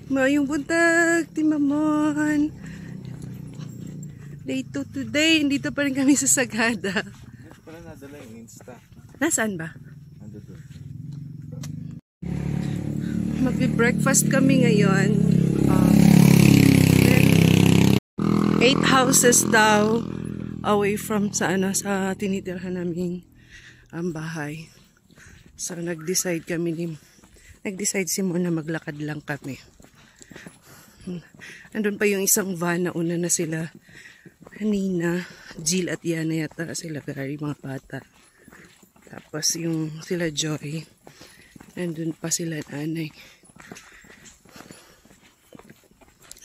Mayong buntag, Timamon. Day 2 today, dito pa rin kami sa Sagada. Dito pala nadala yung Insta. Nasaan ba? Ando doon. Magbe-breakfast kami ngayon. 8 houses daw away from sa tinitirhan naming bahay. So nag-decide si Mo na maglakad lang kami. Andun pa yung isang van na una na sila kanina. Jill at Yana yata sila gari, mga bata. Tapos yung sila Joy. Andun pa sila nanay.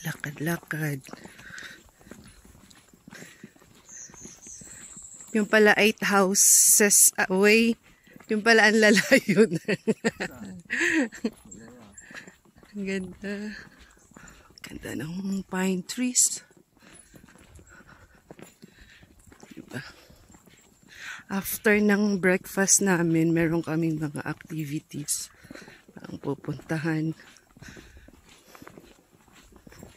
Lakad-lakad. Yung pala 8 houses away. Yung pala ang lalayo na. Ang ganda. Ganda ng pine trees. Diba? After ng breakfast namin, meron kaming mga activities ang pupuntahan.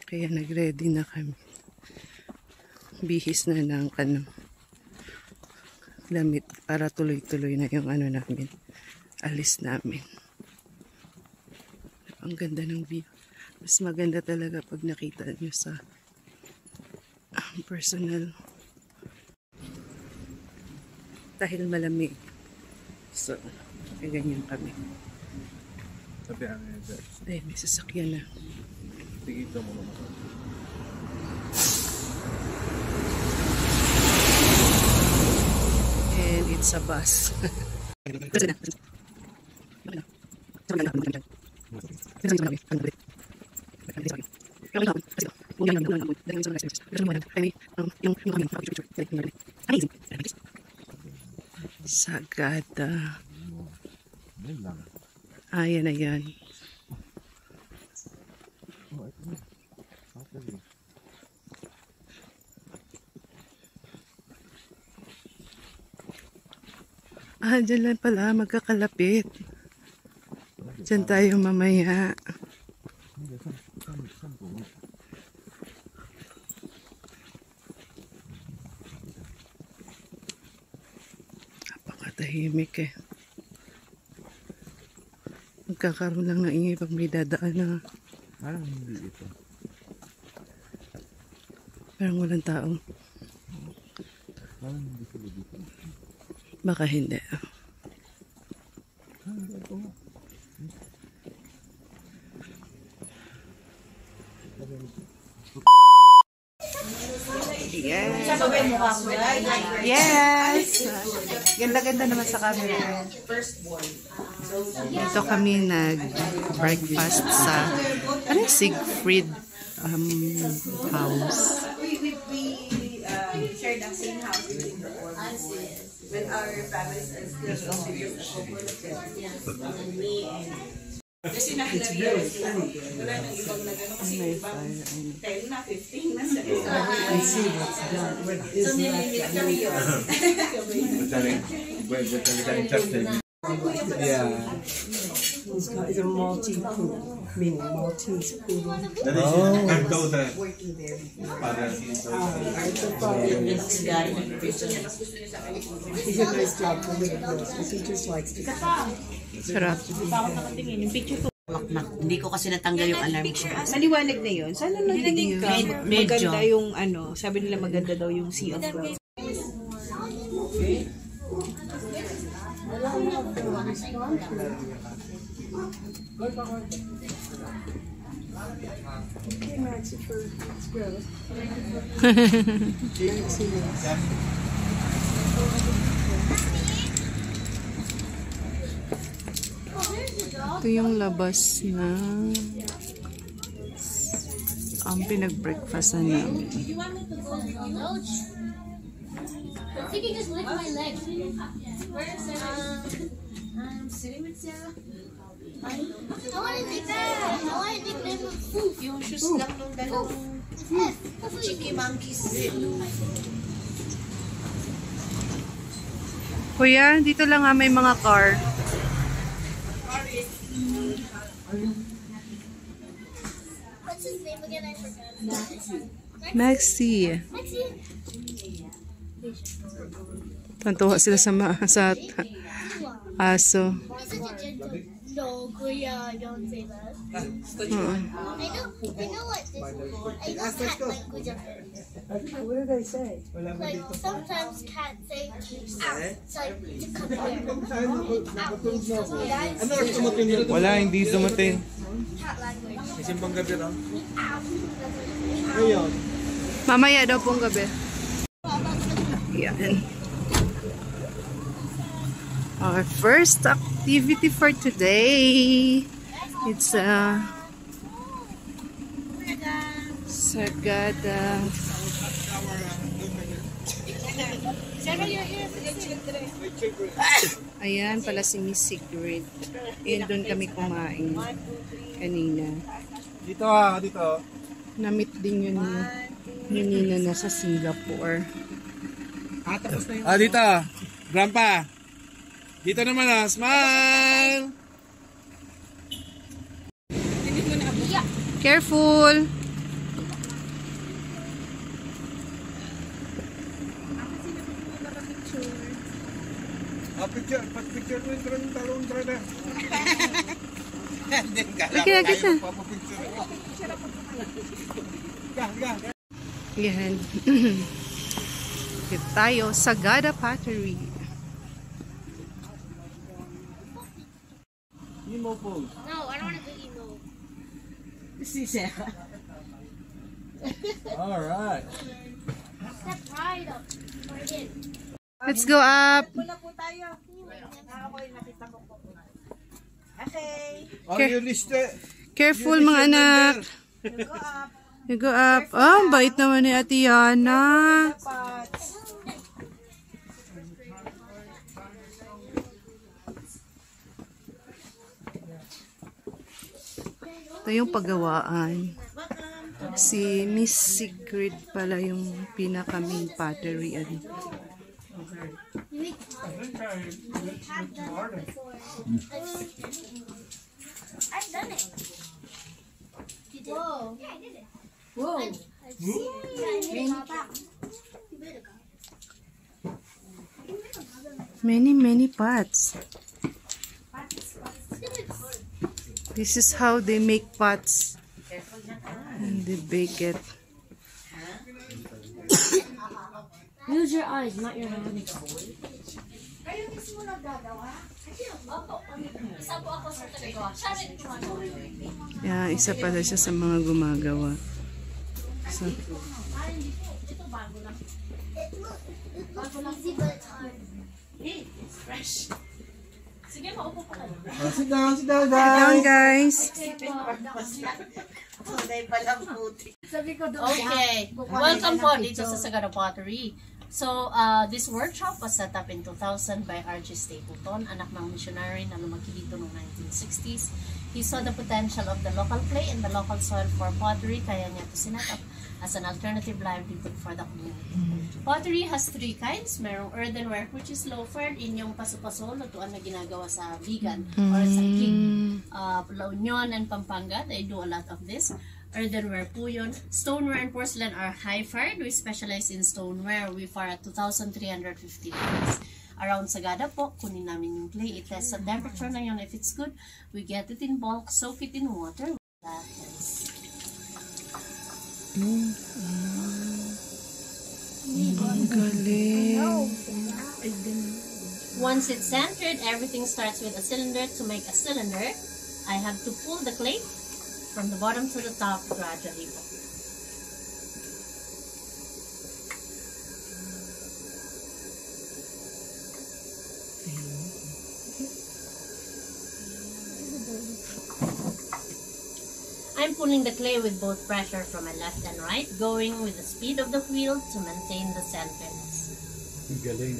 Kaya nag-ready na kami. Bihis na ng damit para tuloy-tuloy na yung namin. Alis namin. Ang ganda ng view. Mas maganda talaga pag nakita nyo sa personal. Dahil malamig. So, ganyan kami. Sabi ang ay, may sasakyan na. tigito mo naman. And it's a bus. Sagada. Ayan na yan. Dyan lang pala, magkakalapit. Dyan tayo mamaya. Napakatahimik eh. Magkakaroon lang ng ingay pag may dadaan na. Parang hindi ito. Parang walang tao. Parang hindi sila dito. Baka hindi. Yes! Ganda-ganda naman sa camera. Ito kami nag-breakfast sa Siegfried house. We shared the same house when our families are still me and kasi nakilala wala nang ibang nagano kasi ibang 10 na 15 na sa so nililit kami yun. Yeah. It's a Maltese poodle, meaning Maltese poodle. Working there. He's a nice job for little girls, but he just likes to. Sarap. Hindi ko kasi natanggal yung alarm ko. Maliwanag na yun. Sana narinig ka. Medyo. Maganda yung sabi nila maganda daw yung Sea of Clouds. Okay, Maxie, let's go. Ito yung labas na ang pinag-breakfastan namin. You want me to go with you? I think you just lick my leg. Where's sitting with Sarah? I want to take that. I want to take them food. Yung shoes lang nung dalawang cheeky monkeys. Kuya, dito lang may mga car. What's his name again? I forgot. Maxi. Maxi. Tantuwa sila sa aso. He's such a gentle. No, Kuya, don't say that. I know what this is. I know cat language of it. What do they say? Like, sometimes cats say, ow. It's like, to come here. Ow. Wala, hindi dumating. Cat language. Isimpang gabi lang. Ow. Mamaya daw pong gabi. Yan. Our first activity for today. It's Sagada. Ayan pala si Miss Sigrid. Ayan doon kami kumain kanina. Dito dito. Namit din yun ni Nina na sa Singapore. Dito. Grandpa. Dito naman smile! Careful! Picture mo yung talong trada. Kaya kita. Yan. Dito tayo, Sagada Pottery. Emo pose. No, I don't want to do emo. Alright. Step right up. Right in. Let's go up. You listed. Careful mga anak. You go up. Oh, bait naman ni Ate Yana. Ito yung paggawaan. Si Miss Sigrid pala yung pinaka-main pottery. I've done it. You did. Whoa. Yeah, I did it. Whoa. Many pots. This is how they make pots. And they bake it. Use your eyes, not your hands. Yeah, isa pala siya sa mga gumagawa. So, Easy, but it's hard. Sit down, down guys. Okay, welcome po dito sa Sagada Pottery. So, this workshop was set up in 2000 by R.G. Stapleton, anak ng missionary na lumaki dito noong 1960s. He saw the potential of the local clay and the local soil for pottery, kaya niya ito sinet up as an alternative livelihood for the community. Pottery has three kinds. Merong earthenware, which is low-fed, inyong paso-paso, lutuan na ginagawa sa vegan or sa king. La Union and Pampanga, they do a lot of this. Earthenware po yun. Stoneware and porcelain are high-fired. We specialize in stoneware. We fire at 2,350 degrees. Around Sagada po, kunin namin yung clay. I-test sa temperature na yun. If it's good, we get it in bulk, soak it in water. Galing. Once it's centered, everything starts with a cylinder. To make a cylinder, I have to pull the clay from the bottom to the top gradually. I'm pulling the clay with both pressure from my left and right, going with the speed of the wheel to maintain the centeredness. Galing.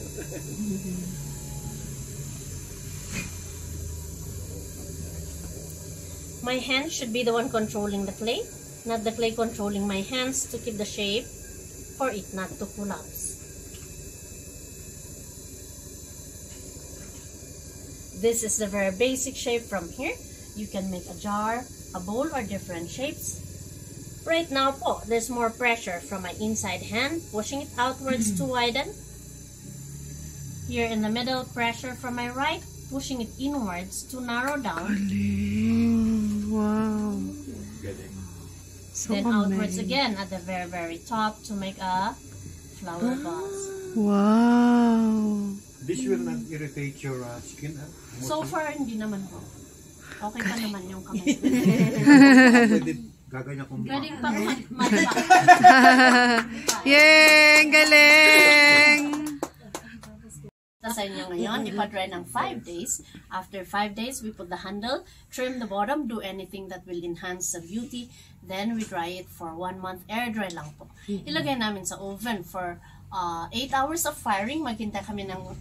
My hands should be the one controlling the clay, not the clay controlling my hands, to keep the shape for it not to collapse. This is the very basic shape from here. You can make a jar, a bowl, or different shapes. Right now po, there's more pressure from my inside hand, pushing it outwards to widen. Here in the middle, pressure from my right, pushing it inwards to narrow down. Galing. Wow. So Then outwards amazing. again at the very, very top to make a flower vase. Wow. This will not irritate your skin. So far, hindi naman po. Okay pa naman yung kamay. Pwede gaganyan kung Pwedeng pang matba. Yay! Galing! Sa inyo ngayon, ipa-dry ng 5 days. After 5 days, we put the handle, trim the bottom, do anything that will enhance the beauty. Then we dry it for 1 month. Air dry lang po. Ilagay namin sa oven for 8 hours of firing. Maghintay kami ng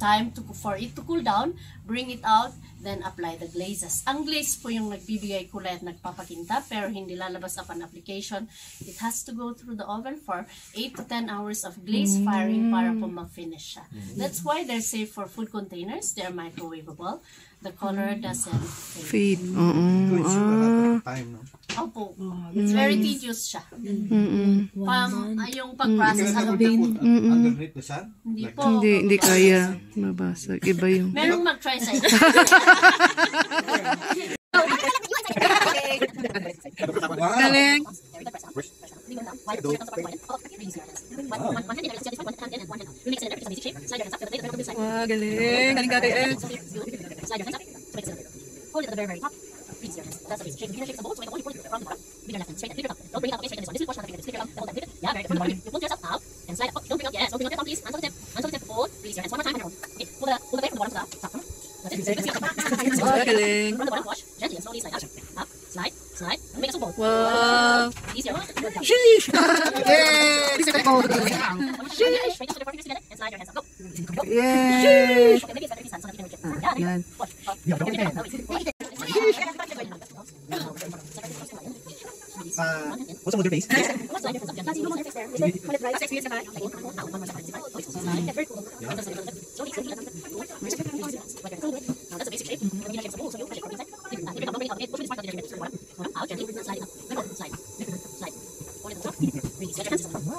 time for it to cool down. Bring it out, then apply the glazes. Ang glaze po yung nagbibigay kulay at nagpapakinta, pero hindi lalabas upon application. It has to go through the oven for 8 to 10 hours of glaze firing para po ma-finish siya. That's why they're safe for food containers. They're microwavable. The color doesn't fade. Feed. Oo. time, no? Opo. It's very tedious siya. Yung pag-process Can alam you put underneath the sun? hindi po. Hindi kaya. Mabasag. Iba yung... Merong mag-try sa inyo. Galing. Wow, galing. Galing ka kay Hold it at the very, very top. Release your hands. That's the basic shape. Beginner shapes the bowl, so make a hole, you pull it from the bottom. Bigger left hand, straight and flip it up. Don't bring it up, okay, straight and this one. This is push, not the finger. This finger up, hold that, flip it. Yeah, very good. You pull yourself out and slide up. Don't bring up, yes, don't bring up your thumb, please. Hands on the tip. Hands on the tip. Hold. Release your hands one more time and hold. Okay, pull the blade from the bottom to the top. That's it. Wow, galing. From the bottom, wash. Gently and slowly slide up. Up, slide, slide. Don't make a bowl. Wow. Easier. Good job. Sheesh! Yay! This is the code. Sheesh. Straight up to the four fingers together and slide your hands up. Go. Yay! Okay, maybe it's better if you stand so that you can reach it. Yeah, there you Yan. go. Push. Push. What's on your face?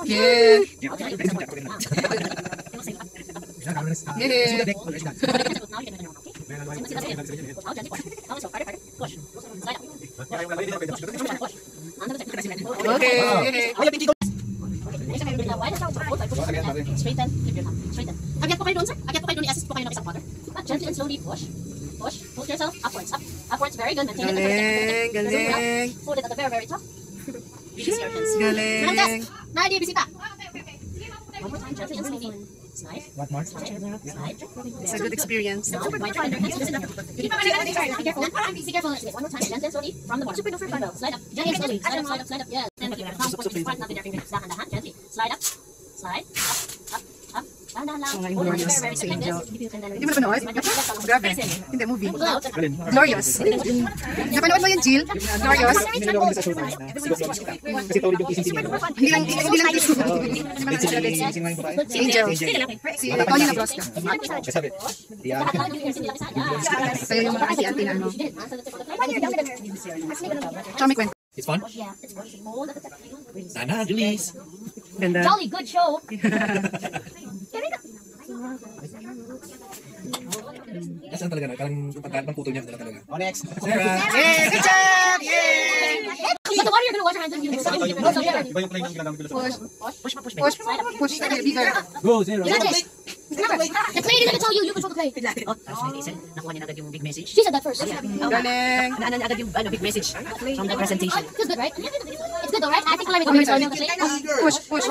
Yay! Okay. Straighten, flip your thumb. Straighten. Agyat po kayo doon, sir. Agyat po kayo doon, i-assist po kayo ng isang father. Gently and slowly push. Push. Push yourself upwards. Up. Upwards. Very good. Maintain it. Galing. Hold it at the very, very top. Release your hands. Galing. Nadia, bisita. One more time. Gently and slowly. Slide. What more? Slide. It's a good experience. Now, wind your hands. Listen up. Be careful. Be careful. One more time. Gently and slowly. From the bottom. Slide up. Gently and slowly. Slide up, slide up, slide up. Yes. Then with your thumb, push in front, not with your fingertips. Dahan-dahan. Gently. Slide up. Slide. Up. Up. Up. Dahan-dahan lang. Mga Hold it glorious very, very sa like angel. this. And then Hindi mo napanood? Grabe. Hindi, movie. Glorious. Napanood mo yun, Jill? Glorious. Inilalaw ko sa show na kasi tawid yung kissing scene niya. Hindi lang kiss. Si Angel. Si Tony Nabrosca. Kasi sabi, yeah. Kaya yung mga auntie-auntie na ano. Tsaka may kwento. It's fun? Sana, release. Ganda. Jolly good show. Nasaan talaga na? Parang puto niya talaga. Oh, next. Sarah! Yay! Good job! Yay! But the water you're gonna wash your hands and you Iba yung plane ng ginagawa ko. Push. Bigger. Go, Sarah! Remember, the clay didn't tell you, you control the clay. Nakuha niya agad yung big message. She said that first. Galing. Naanan niya agad yung big message from the presentation. Feels good, right? It's good though, right? I think I'm going to the clay. Push. Oh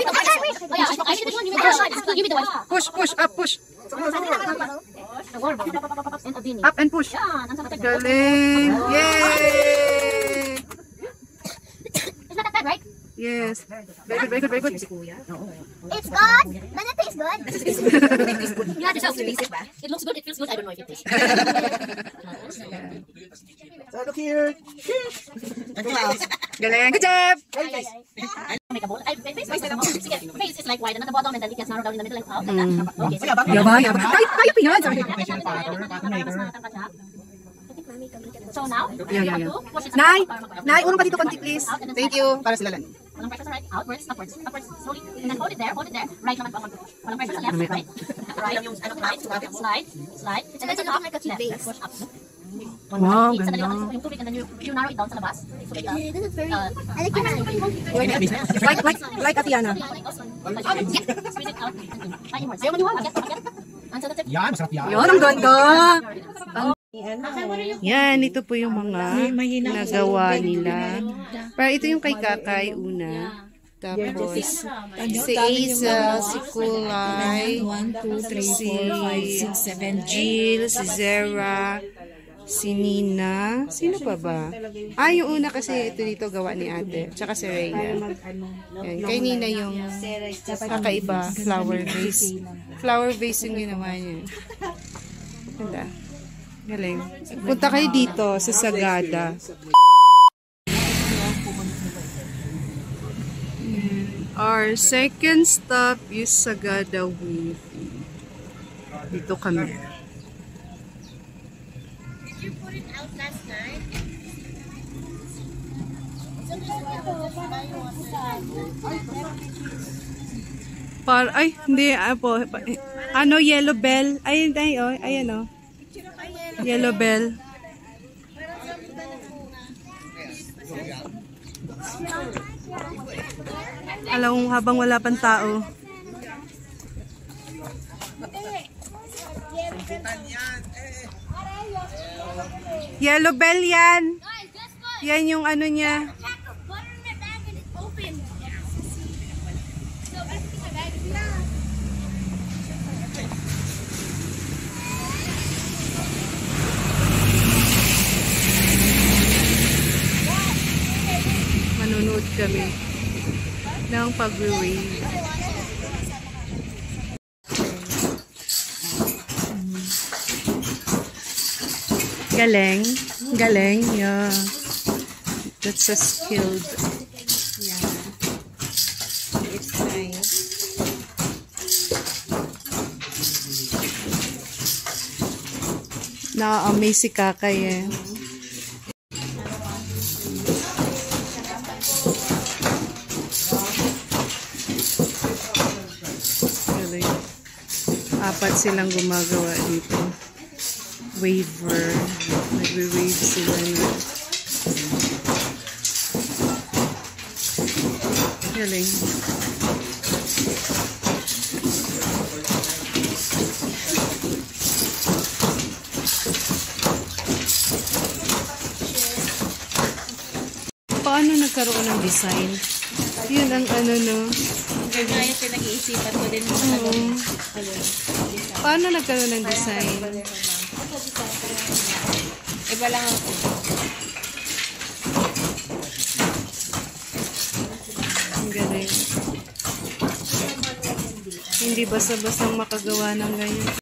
yeah, I should have you made the one. It's good, you made the one. Push. Up, push. The water bottle. And a beanie. Up and push. Yeah, nasa natin. Galing. Yay! It's not that bad, right? Yes. Very good. It's good. Does it taste good? You have yourself to taste it. It looks good, it feels good, I don't know if it tastes. So look here! Galing. Good job! Make a bowl. Face is like wide and at the bottom and then it gets narrowed down in the middle like out like that. Okay, so Yabang. Tayo pa yan. Sorry. I think So now, Yeah. you have to push it Nay! para mag-out. Nay, urong pa dito konti, please. Out and then Thank slide you. out. Para sila lang. Walang pressure sa right, outwards, upwards, slowly. And then hold it there, right naman pa. Walang pressure sa left, right. Right, slide. And then sa top, left, push up. One more Wow, time. Sandali lang ganda. yung tubig and then you narrow it down sa labas. So like, This is very. I like your hand. Like Atiana. Squeeze it out. Ay, inwards. Ayaw maniwala. Akyat. Until the tip. Yan, masarap yan. Yun, ang ganda. Yan, ito po yung mga nagawa nila. Pero ito yung kay Kakay una. Tapos, si Asa, si Kulay, si Jill, si Zera, si Nina. Sino pa ba? Yung una kasi ito dito gawa ni ate. Tsaka si Rhea. Yan, kay Nina yung kakaiba, flower vase. Flower vase yung ginawa niya. Ganda. Galing. Punta kayo dito sa Sagada. Our second stop is Sagada Wave. Dito kami. Did you put it out last night? Hindi, ano, Yellow Bell. Ayan o. Yellow Bell. Alam mo, habang wala pang tao. Yellow Bell yan. Yan yung ano niya. Butter in my bag and it's open. So everything in my bag is not. Manunood kami ng pag-wave. Galing. Galing. Yeah. That's a skilled. It's nice. Na-amaze si Kakay eh. Galing. Apat silang gumagawa dito. Waver. Nagwe-wave sila na. Galing. Paano nagkaroon ng design? Yun ang ano, no? Ganyan yung pinag-iisipan ko din. Paano nagkaroon ng design? Iba lang ako. Ang galing. Hindi basta-bastang makagawa ng ganyan.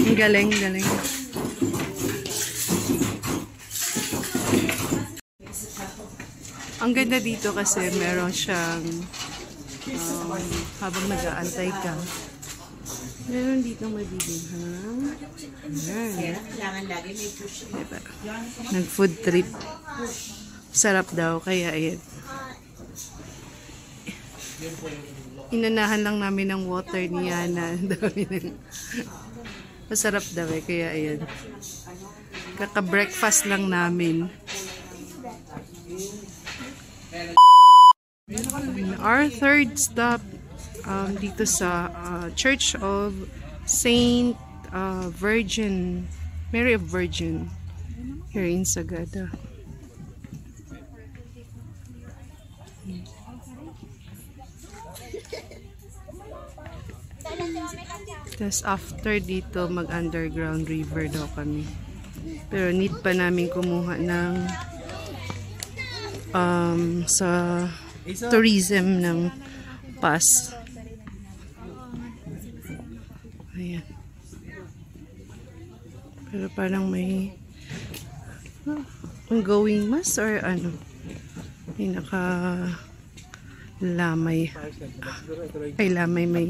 Ang galing, galing. Ang ganda dito kasi meron siyang habang nag-aantay ka. Meron dito mabibilhan. Ayan. Kailangan lagi may push. Diba? Nag-food trip. Sarap daw, kaya ayan. Inanahan lang namin ng water ni Yana. Masarap daw eh, kaya ayan. Kaka-breakfast lang namin. Our third stop dito sa Church of Saint Virgin, Mary of Virgin here in Sagada. Tapos after dito mag-underground river daw kami. Pero need pa namin kumuha ng sa tourism ng pass. Ayan. Pero parang may ongoing mass or ano. May lamay. Ay, lamay may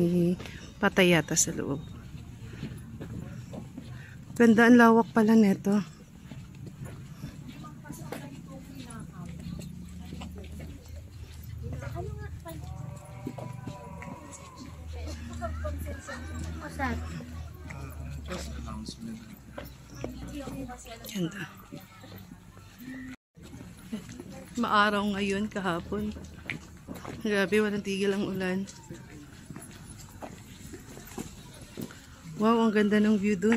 patay yata sa loob. Ganda, ang lawak pala neto. Ganda. Maaraw ngayon, kahapon. Grabe, walang tigil ang ulan. Wow, ang ganda ng view dun.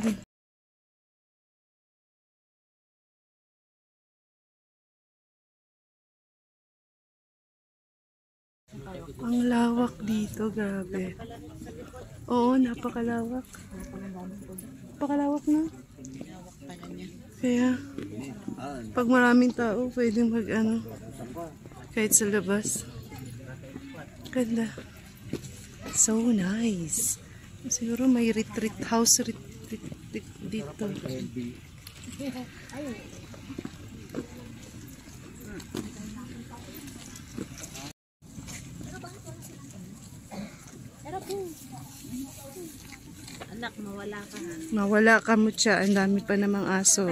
Ang lawak dito, grabe. Oo, napakalawak. Napakalawak na. Kaya, pag maraming tao, pwedeng mag-ano, kahit sa labas. Ganda. So nice. Siguro may retreat house dito. Anak, mawala ka na. Mawala ka mo siya. Ang dami pa namang aso.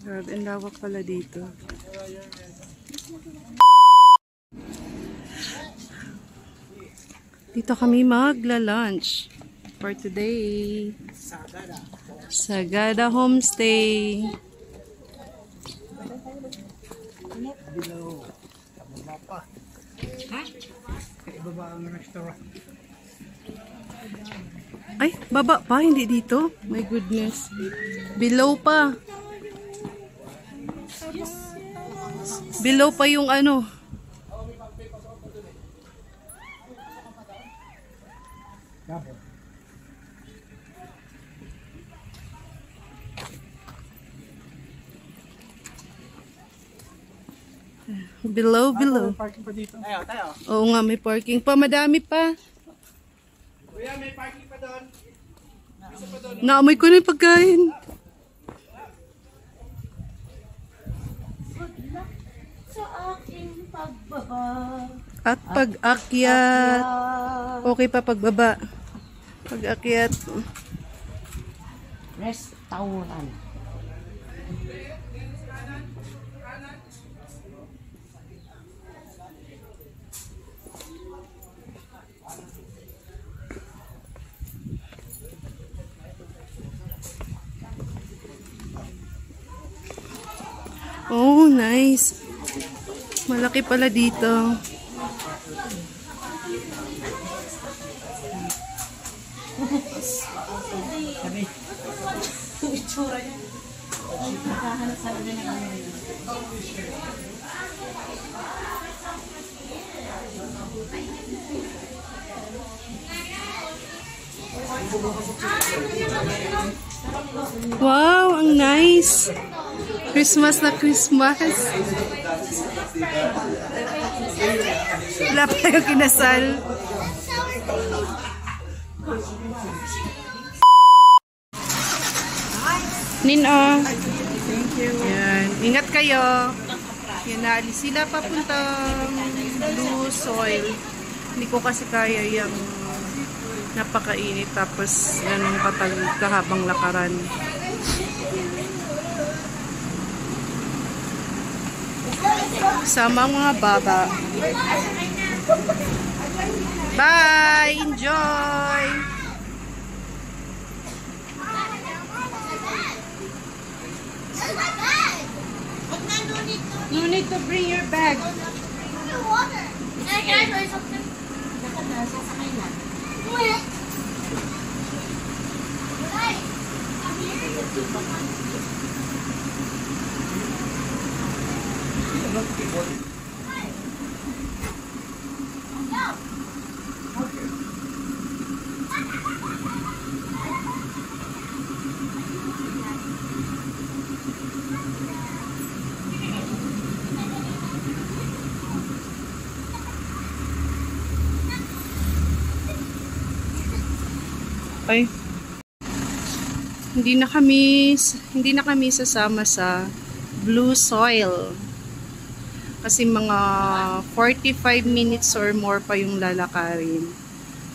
Grabe, ang lawak pala dito. Dito kami magla-lunch for today. Sagada Homestay. Ay, baba pa, hindi dito. My goodness. Below pa. Below pa yung ano. Below. Parking pa dito. Tayo. Oo nga, may parking pa. Madami pa. Kuya, may parking pa doon. Naamoy ko na yung pagkain. Sa aking pagbaba. At pag-akyat. Okay pa pagbaba. Pag-akyat. Restaurant. Oh, nice. Malaki pala dito. Wow, ang nice. Christmas na Christmas. Wala pa yung kinasal. Nino. Thank you. Yan. Ingat kayo. Yan, naalis sila papuntang Blue Soil. Hindi ko kasi kaya yung napakainit tapos ganun kahabang lakaran. Sama mga bata. Bye! Enjoy! No need to bring your bag. Ay. Hindi na kami sasama sa Blue Soil. Kasi mga 45 minutes or more pa yung lalakarin.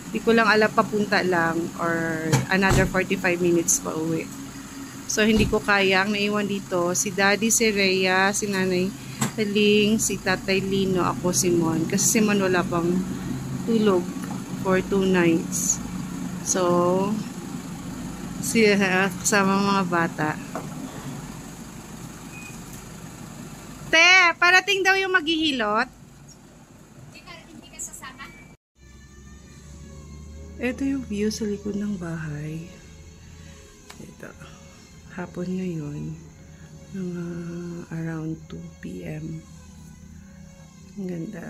Hindi ko lang alam, papunta lang or another 45 minutes pa uwi. So, hindi ko kayang naiwan dito. Si Daddy, si Rhea, si Nanay Taling, si Tatay Lino, ako si Mon. Kasi si Mon wala pang tulog for 2 nights. So, kasama mga bata. Te, parating daw yung maghihilot. Hindi ka sasama? Ito yung view sa likod ng bahay. Ito. Hapon ngayon. Mga around 2 p.m. Ang ganda.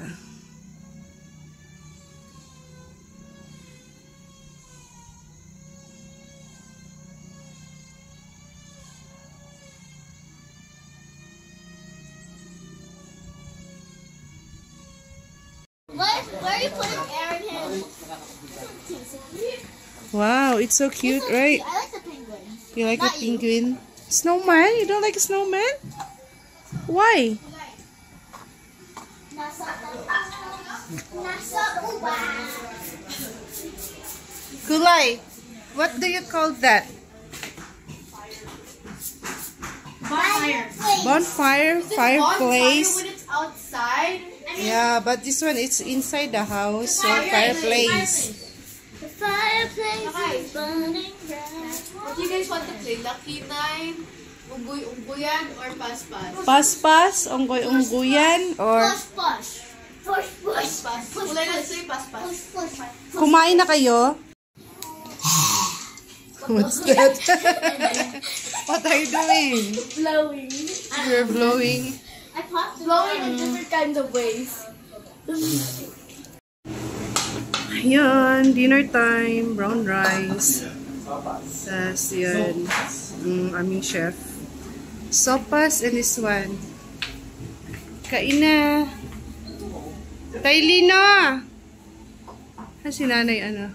Where are you putting Aaron him? Wow, it's so cute, right? I like the penguin. You like a Not you. penguin? Snowman? You don't like a snowman? Why? Nasa uba. Kulay, what do you call that? Bonfire? Fireplace? When it's outside. Yeah, but this one, it's inside the house, so fireplace. The fireplace is burning bright. What do you guys want to play? Lucky 9, Unggoy-unggoyan, or Paspas? Paspas, unggoy-unggoyan, or Push, push. Push, push. Paspas. Push, Let's push. say Paspas. Push, push. kumain na kayo? What's that? What are you doing? Blowing. You're blowing. I popped blowing in different kinds of ways. Ayan, dinner time, brown rice. Tapos yun, aming chef. Sopas and this one. Kain na. Taylino! Si nanay, ano?